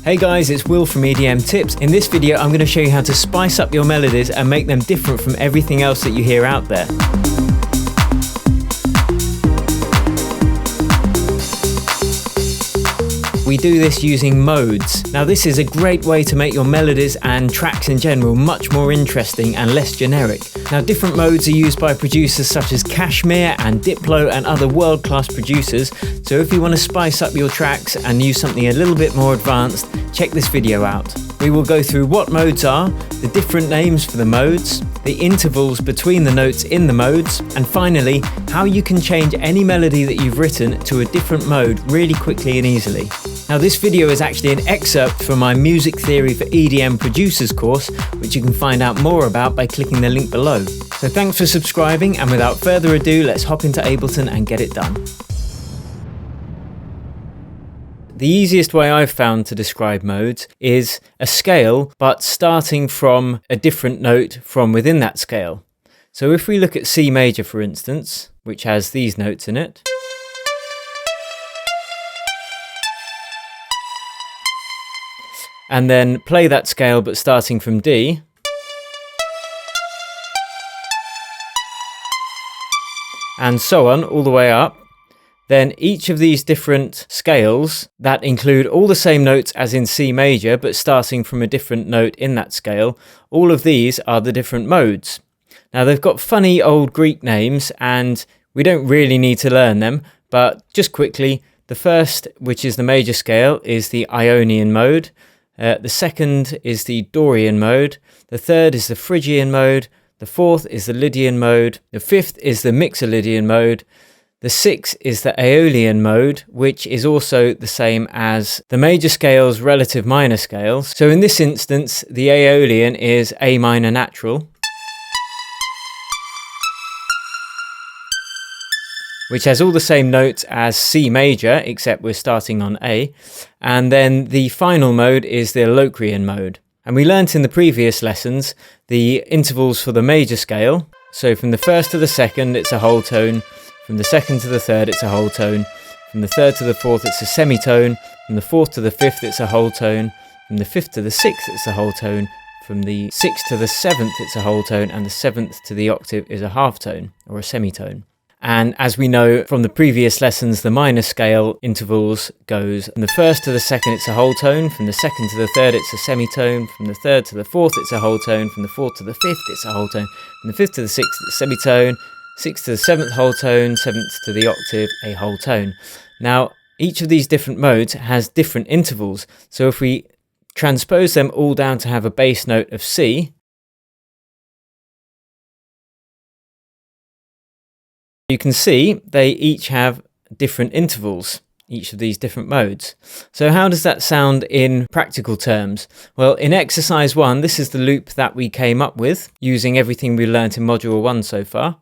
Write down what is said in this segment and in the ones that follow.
Hey guys, it's Will from EDM Tips. In this video, I'm going to show you how to spice up your melodies and make them different from everything else that you hear out there. We do this using modes. Now this is a great way to make your melodies and tracks in general much more interesting and less generic. Now different modes are used by producers such as Kashmir and Diplo and other world-class producers, so if you want to spice up your tracks and use something a little bit more advanced, check this video out. We will go through what modes are, the different names for the modes, the intervals between the notes in the modes, and finally, how you can change any melody that you've written to a different mode really quickly and easily. Now this video is actually an excerpt from my Music Theory for EDM Producers course, which you can find out more about by clicking the link below. So thanks for subscribing, and without further ado, let's hop into Ableton and get it done. The easiest way I've found to describe modes is a scale, but starting from a different note from within that scale. So if we look at C major, for instance, which has these notes in it, and then play that scale but starting from D, and so on all the way up, then each of these different scales that include all the same notes as in C major but starting from a different note in that scale, all of these are the different modes. Now they've got funny old Greek names and we don't really need to learn them, but just quickly, the first, which is the major scale, is the Ionian mode. The second is the Dorian mode, the third is the Phrygian mode, the fourth is the Lydian mode, the fifth is the Mixolydian mode, the sixth is the Aeolian mode, which is also the same as the major scale's relative minor scales. So in this instance, the Aeolian is A minor natural, which has all the same notes as C major, except we're starting on A. And then the final mode is the Locrian mode. And we learnt in the previous lessons the intervals for the major scale. So from the first to the second, it's a whole tone. From the second to the third, it's a whole tone. From the third to the fourth, it's a semitone. From the fourth to the fifth, it's a whole tone. From the fifth to the sixth, it's a whole tone. From the sixth to the seventh, it's a whole tone. And the seventh to the octave is a half tone, or a semitone. And as we know from the previous lessons, the minor scale intervals goes from the first to the second, it's a whole tone. From the second to the third, it's a semitone. From the third to the fourth, it's a whole tone. From the fourth to the fifth, it's a whole tone. From the fifth to the sixth, it's a semitone. Sixth to the seventh, whole tone. Seventh to the octave, a whole tone. Now, each of these different modes has different intervals. So if we transpose them all down to have a bass note of C, you can see they each have different intervals, each of these different modes. So how does that sound in practical terms? Well, in exercise 1, this is the loop that we came up with using everything we learnt in module 1 so far.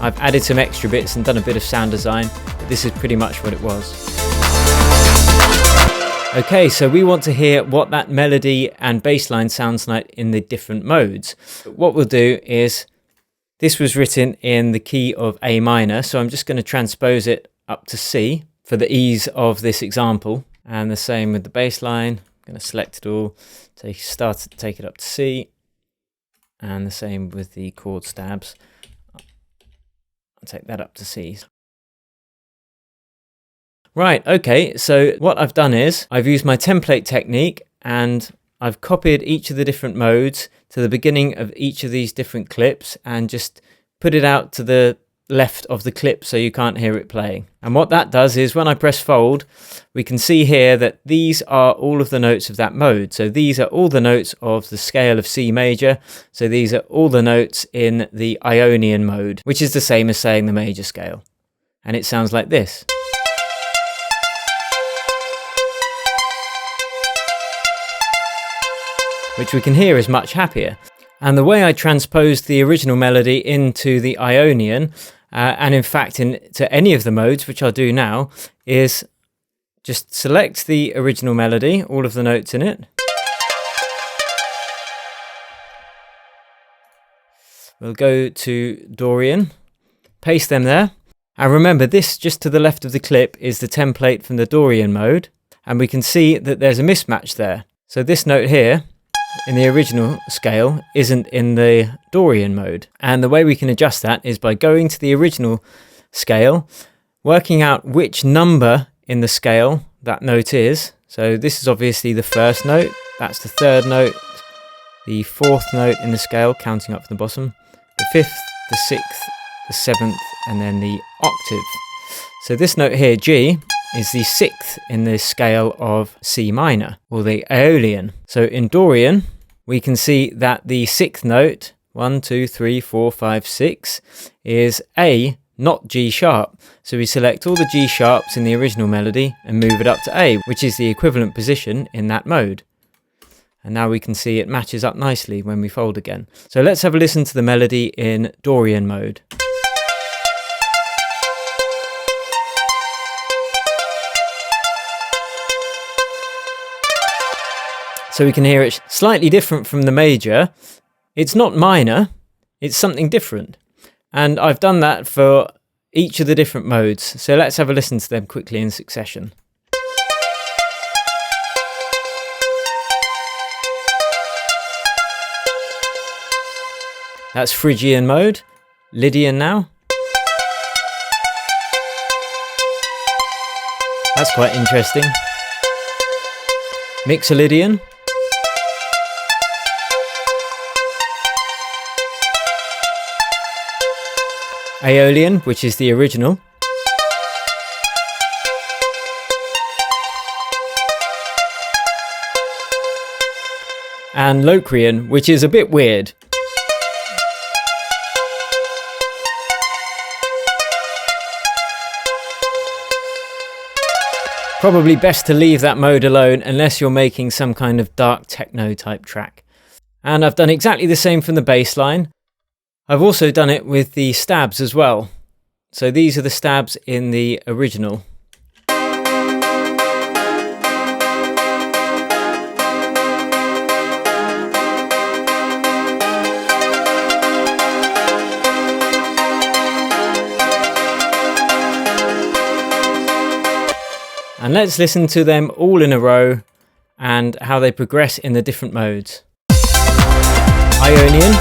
I've added some extra bits and done a bit of sound design, but this is pretty much what it was. Okay, so we want to hear what that melody and bass line sounds like in the different modes. What we'll do is, this was written in the key of A minor, so I'm just going to transpose it up to C for the ease of this example. And the same with the bass line. I'm going to select it all, take it up to C, and the same with the chord stabs. I'll take that up to C. Right, okay, so what I've done is I've used my template technique and I've copied each of the different modes to the beginning of each of these different clips and just put it out to the left of the clip so you can't hear it playing. And what that does is when I press fold, we can see here that these are all of the notes of that mode. So these are all the notes of the scale of C major. So these are all the notes in the Ionian mode, which is the same as saying the major scale. And it sounds like this. Which we can hear is much happier. And the way I transposed the original melody into the Ionian, and in fact into any of the modes, which I'll do now, is just select the original melody, all of the notes in it, We'll go to Dorian, paste them there. And remember, this just to the left of the clip is the template from the Dorian mode. And we can see that there's a mismatch there. So this note here in the original scale isn't in the Dorian mode. And the way we can adjust that is by going to the original scale, working out which number in the scale that note is. So this is obviously the first note, that's the third note, the fourth note in the scale, counting up from the bottom, the fifth, the sixth, the seventh, and then the octave. So this note here, G, is the sixth in the scale of C minor, or the Aeolian. So in Dorian, we can see that the sixth note, 1, 2, 3, 4, 5, 6, is A, not G sharp. So we select all the G sharps in the original melody and move it up to A, which is the equivalent position in that mode. And now we can see it matches up nicely when we fold again. So let's have a listen to the melody in Dorian mode. So we can hear it's slightly different from the major. It's not minor, it's something different. And I've done that for each of the different modes. So let's have a listen to them quickly in succession. That's Phrygian mode, Lydian now. That's quite interesting. Mixolydian. Aeolian, which is the original. And Locrian, which is a bit weird. Probably best to leave that mode alone unless you're making some kind of dark techno type track. And I've done exactly the same from the bass line. I've also done it with the stabs as well. So these are the stabs in the original. And let's listen to them all in a row and how they progress in the different modes. Ionian.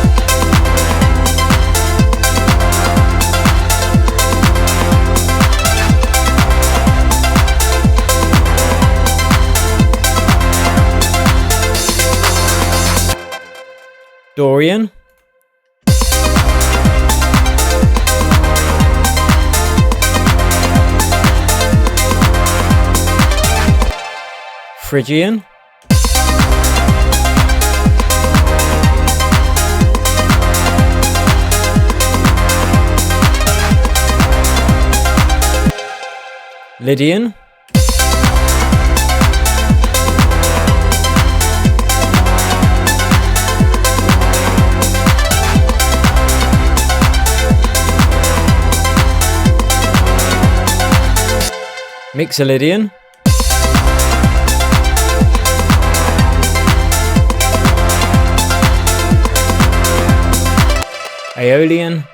Dorian. Phrygian. Lydian. Mixolydian. Aeolian.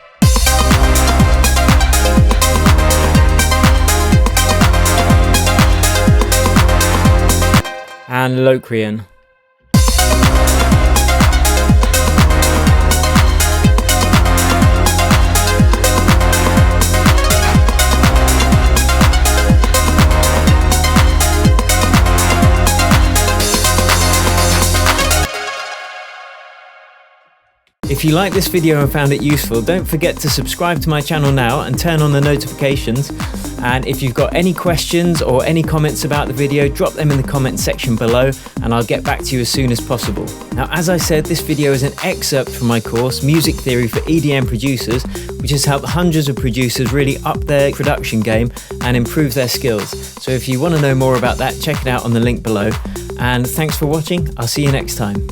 And Locrian. If you liked this video and found it useful, don't forget to subscribe to my channel now and turn on the notifications. And if you've got any questions or any comments about the video, drop them in the comment section below and I'll get back to you as soon as possible. Now, as I said, this video is an excerpt from my course, Music Theory for EDM Producers, which has helped hundreds of producers really up their production game and improve their skills. So if you want to know more about that, check it out on the link below. And thanks for watching. I'll see you next time.